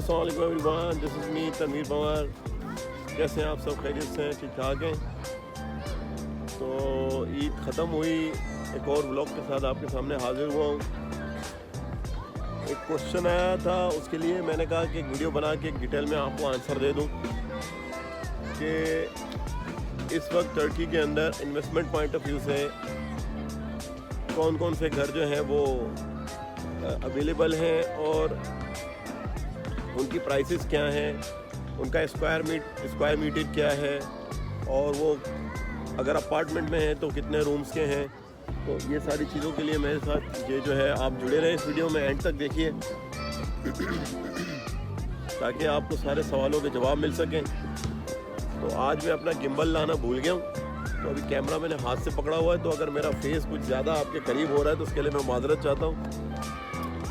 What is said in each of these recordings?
अस्सलाम वालेकुम everyone, this is me Tanveer Panwar. कैसे हैं आप सब? खैरियत से हैं? ठीक ठाक हैं? तो ईद ख़त्म हुई, एक और व्लॉग के साथ आपके सामने हाजिर हुआ हूँ। एक क्वेश्चन आया था, उसके लिए मैंने कहा कि एक वीडियो बना के एक डिटेल में आपको आंसर दे दूँ कि इस वक्त टर्की के अंदर इन्वेस्टमेंट पॉइंट ऑफ व्यू से कौन कौन से घर जो हैं वो अवेलेबल हैं और उनकी प्राइसेस क्या हैं, उनका स्क्वायर मीटर क्या है, और वो अगर अपार्टमेंट में है तो कितने रूम्स के हैं। तो ये सारी चीज़ों के लिए मेरे साथ ये जो है आप जुड़े रहें इस वीडियो में, एंड तक देखिए ताकि आपको सारे सवालों के जवाब मिल सकें। तो आज मैं अपना गिम्बल लाना भूल गया हूँ, तो अभी कैमरा मैंने हाथ से पकड़ा हुआ है, तो अगर मेरा फेस कुछ ज़्यादा आपके करीब हो रहा है तो उसके लिए मैं माजरत चाहता हूँ।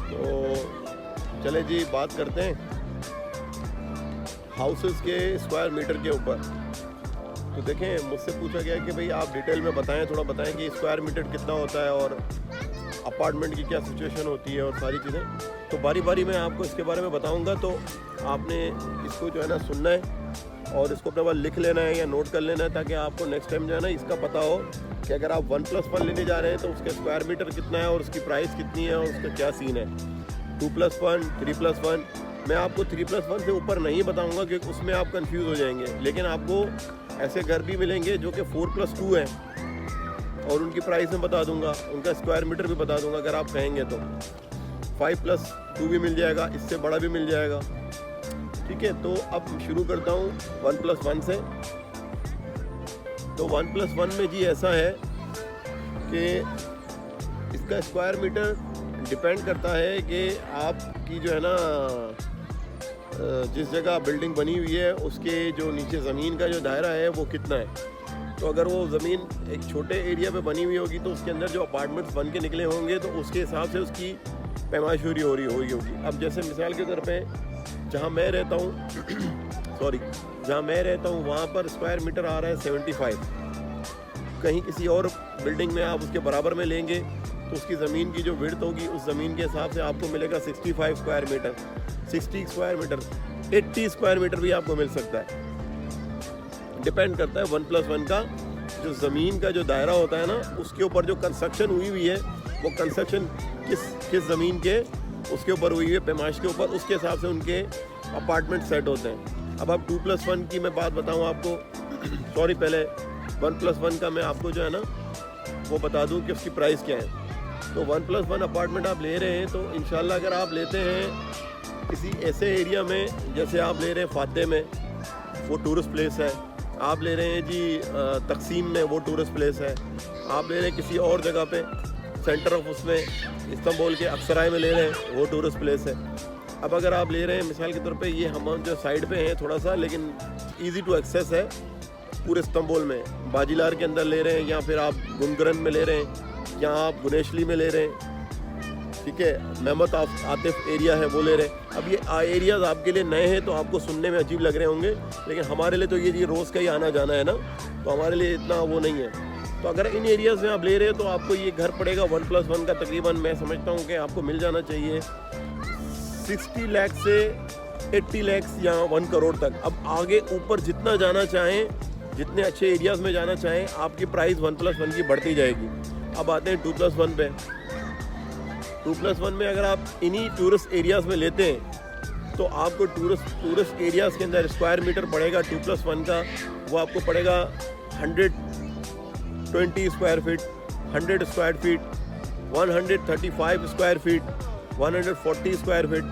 तो चले जी बात करते हैं हाउसेस के स्क्वायर मीटर के ऊपर। तो देखें, मुझसे पूछा गया कि भाई आप डिटेल में बताएं, थोड़ा बताएं कि स्क्वायर मीटर कितना होता है और अपार्टमेंट की क्या सिचुएशन होती है और सारी चीज़ें। तो बारी बारी मैं आपको इसके बारे में बताऊंगा, तो आपने इसको जो है ना सुनना है और इसको अपने पास लिख लेना है या नोट कर लेना है, ताकि आपको नेक्स्ट टाइम जो है ना इसका पता हो कि अगर आप 1+1 लेने जा रहे हैं तो उसका स्क्वायर मीटर कितना है और उसकी प्राइस कितनी है और उसका क्या सीन है। 2+1, 3+1, मैं आपको 3+1 से ऊपर नहीं बताऊंगा क्योंकि उसमें आप कंफ्यूज हो जाएंगे, लेकिन आपको ऐसे घर भी मिलेंगे जो कि 4+2 हैं और उनकी प्राइस में बता दूंगा, उनका स्क्वायर मीटर भी बता दूंगा अगर आप कहेंगे तो। 5+2 भी मिल जाएगा, इससे बड़ा भी मिल जाएगा। ठीक है, तो अब शुरू करता हूँ 1+1 से। तो 1+1 में जी ऐसा है कि इसका स्क्वायर मीटर डिपेंड करता है कि आपकी जो है ना जिस जगह बिल्डिंग बनी हुई है उसके जो नीचे ज़मीन का जो दायरा है वो कितना है। तो अगर वो ज़मीन एक छोटे एरिया पे बनी हुई होगी तो उसके अंदर जो अपार्टमेंट्स बन के निकले होंगे तो उसके हिसाब से उसकी पैमाइशूरी हो रही होगी। अब जैसे मिसाल के तौर पे जहाँ मैं रहता हूँ जहाँ मैं रहता हूँ वहाँ पर स्क्वायर मीटर आ रहा है 75। कहीं किसी और बिल्डिंग में आप उसके बराबर में लेंगे तो उसकी ज़मीन की जो विड्थ होगी उस ज़मीन के हिसाब से आपको मिलेगा 65 square metre, 60 square metre, 80 square metre भी आपको मिल सकता है। डिपेंड करता है 1+1 का जो ज़मीन का जो दायरा होता है ना उसके ऊपर जो कंस्ट्रक्शन हुई है वो कंस्ट्रक्शन किस ज़मीन के उसके ऊपर हुई है, पैमाइश के ऊपर, उसके हिसाब से उनके अपार्टमेंट सेट होते हैं। अब 2+1 की मैं बात बताऊँ आपको सॉरी, पहले 1+1 का मैं आपको जो है ना वो बता दूँ कि उसकी प्राइस क्या है। तो 1+1 अपार्टमेंट आप ले रहे हैं तो इंशाल्लाह अगर आप लेते हैं किसी ऐसे एरिया में, जैसे आप ले रहे हैं फाते में, वो टूरिस्ट प्लेस है, आप ले रहे हैं जी तकसीम में, वो टूरिस्ट प्लेस है, आप ले रहे हैं किसी और जगह पे सेंटर ऑफ उसमें इस्तांबुल के अक्सराय में ले रहे हैं, वो टूरिस्ट प्लेस है। अब अगर आप ले रहे हैं मिसाल के तौर पे, ये हम जो साइड पे हैं थोड़ा सा लेकिन ईजी टू एक्सेस है पूरे इस्तांबुल में, बाजिलार के अंदर ले रहे हैं या फिर आप गुनगरन में ले रहे हैं या आप गुनेशली में ले रहे हैं, ठीक है, मेहमत आतिफ एरिया है वो ले रहे हैं। अब ये एरियाज़ आपके लिए नए हैं तो आपको सुनने में अजीब लग रहे होंगे, लेकिन हमारे लिए तो ये रोज़ का ही आना जाना है ना, तो हमारे लिए इतना वो नहीं है। तो अगर इन एरियाज़ में आप ले रहे हैं तो आपको ये घर पड़ेगा 1+1 का तकरीबन, मैं समझता हूँ कि आपको मिल जाना चाहिए 60 लाख से 80 लाख या 1 करोड़ तक। अब आगे ऊपर जितना जाना चाहें, जितने अच्छे एरियाज़ में जाना चाहें, आपकी प्राइस 1+1 की बढ़ती जाएगी। अब आते हैं 2+1 पे। 2+1 में अगर आप इन्हीं टूरिस्ट एरियाज़ में लेते हैं तो आपको टूरिस्ट एरियाज़ के अंदर स्क्वायर मीटर पड़ेगा 2+1 का, वो आपको पड़ेगा 120 square feet, 100 square feet, 135 square feet, 140 square feet.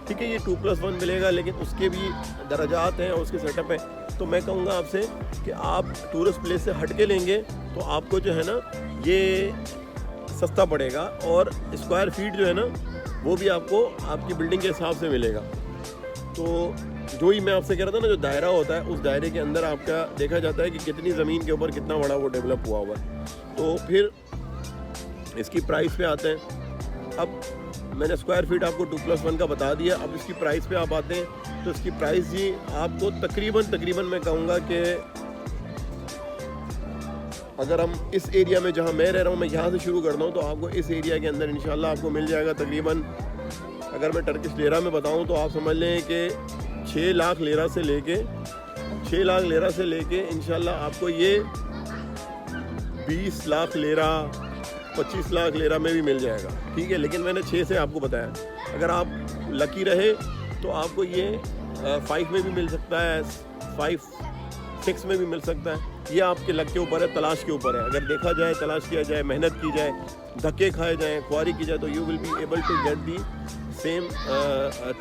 ठीक है, ये 2+1 मिलेगा, लेकिन उसके भी दराजात हैं और उसके सेटअप हैं। तो मैं कहूँगा आपसे कि आप टूरिस्ट प्लेस से हट के लेंगे तो आपको जो है ना ये सस्ता पड़ेगा और स्क्वायर फीट जो है ना वो भी आपको आपकी बिल्डिंग के हिसाब से मिलेगा। तो जो ही मैं आपसे कह रहा था ना, जो दायरा होता है उस दायरे के अंदर आपका देखा जाता है कि कितनी ज़मीन के ऊपर कितना बड़ा वो डेवलप हुआ हुआ है। तो फिर इसकी प्राइस पे आते हैं। अब मैंने स्क्वायर फीट आपको 2+1 का बता दिया, अब इसकी प्राइस पे आप आते हैं। तो इसकी प्राइस जी आपको तकरीबन मैं कहूँगा कि अगर हम इस एरिया में जहाँ मैं रह रहा हूँ, मैं यहाँ से शुरू करता हूँ, तो आपको इस एरिया के अंदर इंशाल्लाह आपको मिल जाएगा तकरीबन अगर मैं टर्किश लेरा में बताऊं तो आप समझ लें कि 6 लाख लेरा से लेके इंशाल्लाह आपको ये 20 लाख लेरा 25 लाख लेरा में भी मिल जाएगा, ठीक है। लेकिन मैंने 6 से आपको बताया, अगर आप लकी रहे तो आपको ये 5 में भी मिल सकता है, 5-6 में भी मिल सकता है। ये आपके लक के ऊपर है, तलाश के ऊपर है। अगर देखा जाए, तलाश किया जाए, मेहनत की जाए, धक्के खाए जाएँ, ख्वारी की जाए, तो you will be able to get the same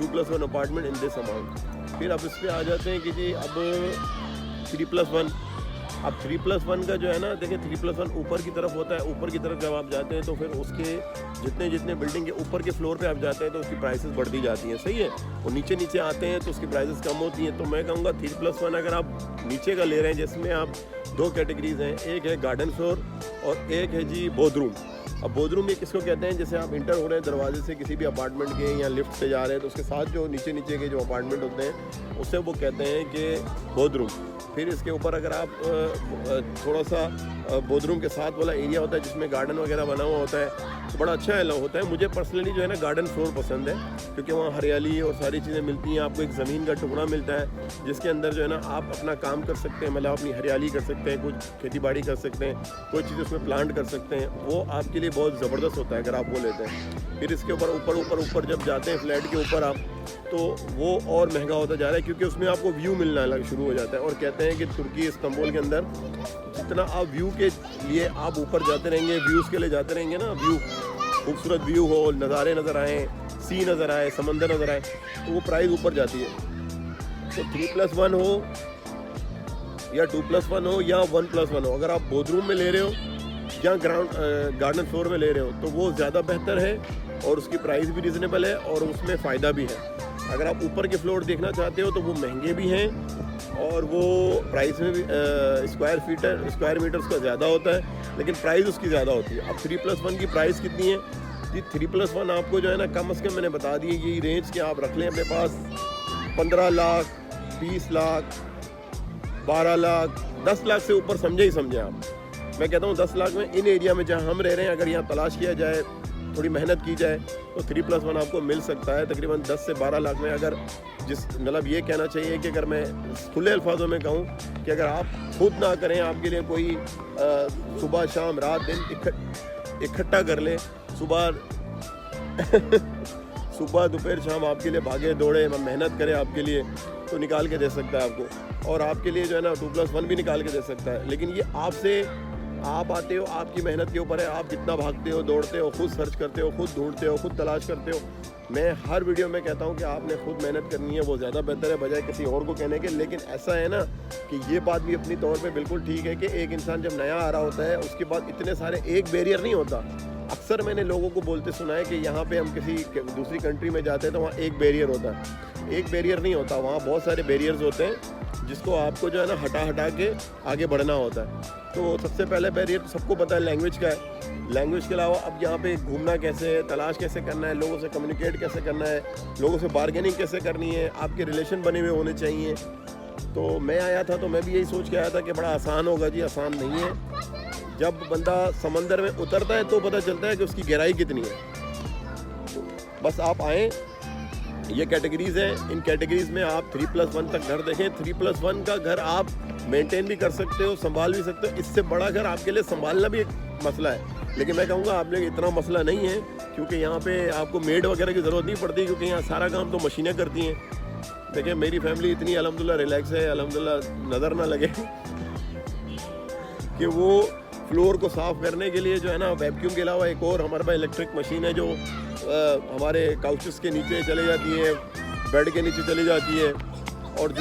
2+1 apartment in this amount. फिर अब इस पर आ जाते हैं कि जी अब 3+1। अब 3+1 का जो है ना, देखिए 3+1 ऊपर की तरफ होता है। ऊपर की तरफ जब आप जाते हैं तो फिर उसके जितने बिल्डिंग के ऊपर के फ्लोर पे आप जाते हैं तो उसकी प्राइसेस बढ़ती जाती हैं, सही है। और नीचे आते हैं तो उसकी प्राइसेस कम होती हैं। तो मैं कहूँगा 3+1 अगर आप नीचे का ले रहे हैं, जिसमें आप 2 कैटेगरीज हैं, एक है गार्डन फ्लोर और एक है जी बोधरूम। अब बोधरूम ये किसको कहते हैं, जैसे आप इंटर हो रहे हैं दरवाजे से किसी भी अपार्टमेंट के या लिफ्ट से जा रहे हैं तो उसके साथ जो नीचे के जो अपार्टमेंट होते हैं उससे वो कहते हैं कि बोधरूम। फिर इसके ऊपर अगर आप थोड़ा सा बोधरूम के साथ वाला एरिया होता है जिसमें गार्डन वगैरह बना हुआ होता है तो बड़ा अच्छा होता है। मुझे पर्सनली जो है ना गार्डन फ्लोर पसंद है, क्योंकि वहाँ हरियाली और सारी चीज़ें मिलती हैं। आपको एक ज़मीन का टुकड़ा मिलता है जिसके अंदर जो है ना आप अपना काम कर सकते हैं, मतलब अपनी हरियाली कर सकते हैं, कुछ खेती बाड़ी कर सकते हैं, कोई चीज़ उसमें प्लांट कर सकते हैं। वो आपके लिए बहुत ज़बरदस्त होता है अगर आप वो लेते हैं। फिर इसके ऊपर जब जाते हैं फ्लैट के ऊपर आप, तो वो और महंगा होता जा रहा है, क्योंकि उसमें आपको व्यू मिलना शुरू हो जाता है। और कहते हैं कि तुर्की इस्तांबुल के अंदर जितना आप व्यू के लिए आप ऊपर जाते रहेंगे, व्यूज़ के लिए जाते रहेंगे ना, व्यू खूबसूरत व्यू हो, नज़ारे नज़र आए, सी नज़र आए, समंदर नज़र आए, तो वो प्राइस ऊपर जाती है। तो 3+1 हो या 2+1 हो या 1+1 हो, अगर आप बोधरूम में ले रहे हो या गार्डन फ्लोर में ले रहे हो तो वो ज़्यादा बेहतर है और उसकी प्राइस भी रीज़नेबल है और उसमें फ़ायदा भी है। अगर आप ऊपर के फ्लोर देखना चाहते हो तो वो महंगे भी हैं और वो प्राइस में भी स्क्वायर मीटर्स का ज़्यादा होता है, लेकिन प्राइस उसकी ज़्यादा होती है। अब 3+1 की प्राइस कितनी है जी? 3+1 आपको जो है ना कम से कम मैंने बता दी ये रेंज के आप रख लें अपने पास 15 लाख, 20 लाख, 12 लाख, 10 लाख से ऊपर समझे आप। मैं कहता हूँ 10 लाख में इन एरिया में जहाँ हम रह रहे हैं अगर यहाँ तलाश किया जाए, थोड़ी मेहनत की जाए तो 3+1 आपको मिल सकता है तकरीबन 10 से 12 लाख में। अगर मतलब ये कहना चाहिए कि अगर मैं खुले अल्फाजों में कहूँ कि अगर आप खुद ना करें, आपके लिए कोई सुबह शाम रात दिन इकट्ठा कर ले, सुबह दोपहर शाम आपके लिए भागे दौड़े मेहनत करे आपके लिए, तो निकाल के दे सकता है आपको। और आपके लिए जो है ना 2+1 भी निकाल के दे सकता है। लेकिन ये आप आते हो, आपकी मेहनत के ऊपर है, आप कितना भागते हो, दौड़ते हो, खुद सर्च करते हो, खुद ढूंढते हो, खुद तलाश करते हो। मैं हर वीडियो में कहता हूँ कि आपने खुद मेहनत करनी है, वो ज़्यादा बेहतर है बजाय किसी और को कहने के। लेकिन ऐसा है ना कि ये बात भी अपनी तौर पे बिल्कुल ठीक है कि एक इंसान जब नया आ रहा होता है उसके बाद इतने सारे एक बैरियर नहीं होता। अक्सर मैंने लोगों को बोलते सुना है कि यहाँ पे हम किसी दूसरी कंट्री में जाते हैं तो वहाँ एक बैरियर होता है। एक बैरियर नहीं होता, वहाँ बहुत सारे बैरियर्स होते हैं जिसको आपको जो है ना हटा के आगे बढ़ना होता है। तो सबसे पहले बैरियर तो सबको पता है लैंग्वेज का है। लैंग्वेज के अलावा अब यहाँ पे घूमना कैसे है, तलाश कैसे करना है, लोगों से कम्युनिकेट कैसे करना है, लोगों से बार्गेनिंग कैसे करनी है, आपके रिलेशन बने हुए होने चाहिए। तो मैं आया था तो मैं भी यही सोच के आया था कि बड़ा आसान होगा जी, आसान नहीं है। जब बंदा समंदर में उतरता है तो पता चलता है कि उसकी गहराई कितनी है। तो बस आप आएँ, ये कैटेगरीज़ हैं, इन कैटेगरीज़ में आप 3+1 तक घर देखें। 3+1 का घर आप मेंटेन भी कर सकते हो, संभाल भी सकते हो। इससे बड़ा घर आपके लिए संभालना भी एक मसला है, लेकिन मैं कहूँगा आप लोग इतना मसला नहीं है, क्योंकि यहाँ पे आपको मेड वगैरह की ज़रूरत नहीं पड़ती, क्योंकि यहाँ सारा काम तो मशीनें करती हैं। देखिए मेरी फैमिली इतनी अल्हम्दुलिल्लाह रिलैक्स है, अल्हम्दुलिल्लाह नज़र ना लगे कि वो फ्लोर को साफ़ करने के लिए जो है ना वैक्यूम के अलावा एक और हमारे पास इलेक्ट्रिक मशीन है जो हमारे काउचेस के नीचे चले जाती है, बेड के नीचे चली जाती है। और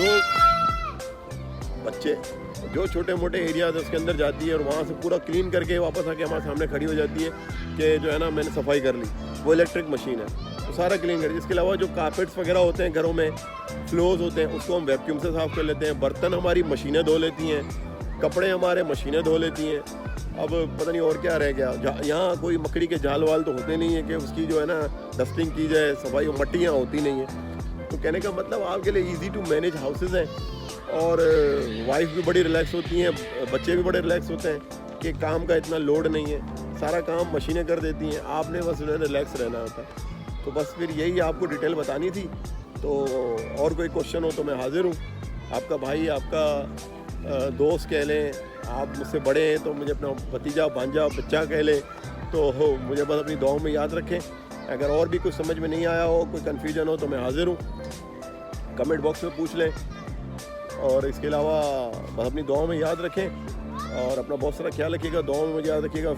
जो छोटे मोटे एरियाज उसके अंदर जाती है और वहाँ से पूरा क्लीन करके वापस आके हमारे सामने खड़ी हो जाती है कि जो है ना मैंने सफाई कर ली। वो इलेक्ट्रिक मशीन है, तो सारा क्लीन कर। इसके अलावा जो कारपेट्स वगैरह होते हैं घरों में, फ्लोर्स होते हैं, उसको हम वैक्यूम से साफ़ कर लेते हैं। बर्तन हमारी मशीनें धो लेती हैं, कपड़े हमारे मशीनें धो लेती हैं। अब पता नहीं और क्या रह गया। यहाँ कोई मकड़ी के जाल वाल तो होते नहीं है कि उसकी जो है ना डस्टिंग की जाए, सफाई, मट्टियाँ होती नहीं है। तो कहने का मतलब आपके लिए इजी टू मैनेज हाउसेस हैं और वाइफ भी बड़ी रिलैक्स होती हैं, बच्चे भी बड़े रिलैक्स होते हैं कि काम का इतना लोड नहीं है, सारा काम मशीनें कर देती हैं, आपने बस रिलैक्स रहना होता है। तो बस फिर यही आपको डिटेल बतानी थी। तो और कोई क्वेश्चन हो तो मैं हाज़िर हूँ, आपका भाई, आपका दोस्त कह लें, आप मुझसे बड़े हैं तो मुझे अपना भतीजा, भांजा, बच्चा कह लें, तो मुझे बस अपनी दुआओं में याद रखें। अगर और भी कुछ समझ में नहीं आया हो, कोई कन्फ्यूजन हो तो मैं हाज़िर हूँ, कमेंट बॉक्स में पूछ लें। और इसके अलावा बस अपनी दुआओं में याद रखें और अपना बहुत सारा ख्याल रखिएगा, दुआओं में मुझे याद रखिएगा।